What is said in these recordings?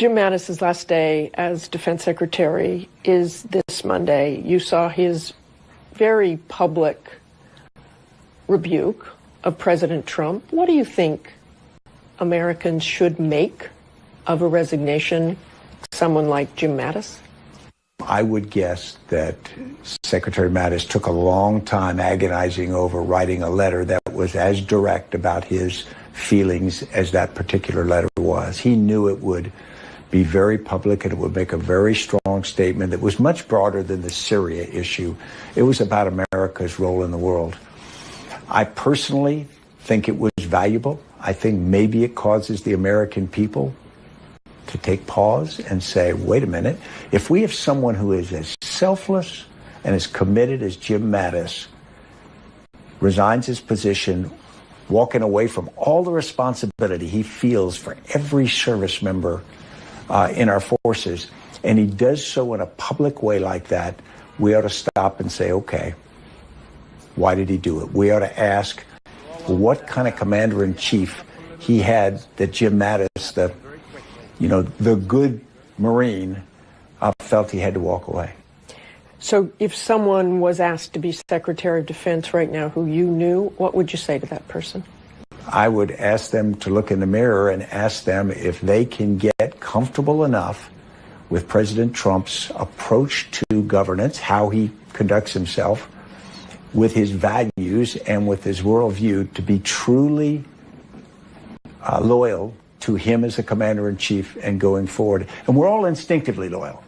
Jim Mattis's last day as Defense Secretary is this Monday. You saw his very public rebuke of President Trump. What do you think Americans should make of a resignation, someone like Jim Mattis? I would guess that Secretary Mattis took a long time agonizing over writing a letter that was as direct about his feelings as that particular letter was. He knew it would be very public and it would make a very strong statement that was much broader than the Syria issue. It was about America's role in the world. I personally think it was valuable. I think maybe it causes the American people to take pause and say, wait a minute, if we have someone who is as selfless and as committed as Jim Mattis resigns his position, walking away from all the responsibility he feels for every service member in our forces, and he does so in a public way like that, we ought to stop and say, okay, why did he do it? We ought to ask what kind of commander-in-chief he had that Jim Mattis, the good Marine, felt he had to walk away. So if someone was asked to be Secretary of Defense right now who you knew, what would you say to that person? I would ask them to look in the mirror and ask them if they can get comfortable enough with President Trump's approach to governance, how he conducts himself, with his values and with his worldview, to be truly loyal to him as a commander-in-chief and going forward. And we're all instinctively loyal.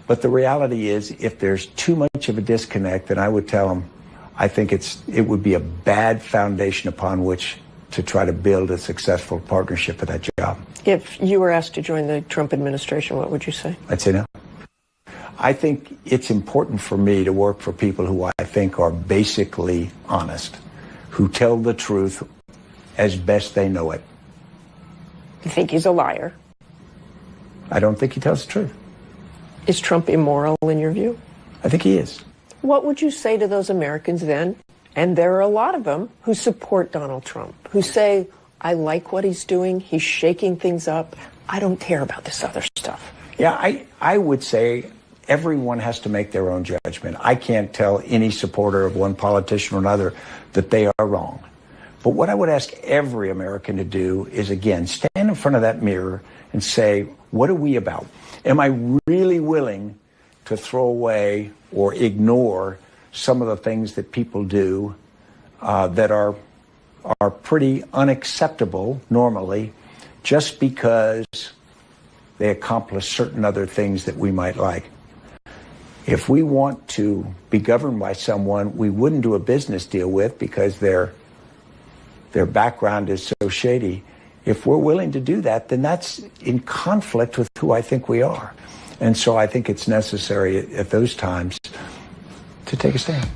But the reality is, if there's too much of a disconnect, then I would tell him, I think it would be a bad foundation upon which to try to build a successful partnership for that job. If you were asked to join the Trump administration, what would you say? I'd say no. I think it's important for me to work for people who I think are basically honest, who tell the truth as best they know it. You think he's a liar? I don't think he tells the truth. Is Trump immoral in your view? I think he is. What would you say to those Americans then, and there are a lot of them, who support Donald Trump, who say, I like what he's doing, he's shaking things up, I don't care about this other stuff? Yeah, I would say everyone has to make their own judgment. I can't tell any supporter of one politician or another that they are wrong. But what I would ask every American to do is, again, stand in front of that mirror and say, what are we about? Am I really willing to throw away or ignore some of the things that people do that are pretty unacceptable normally, just because they accomplish certain other things that we might like? If we want to be governed by someone we wouldn't do a business deal with because their background is so shady, if we're willing to do that, then that's in conflict with who I think we are. And so I think it's necessary at those times to take a stand.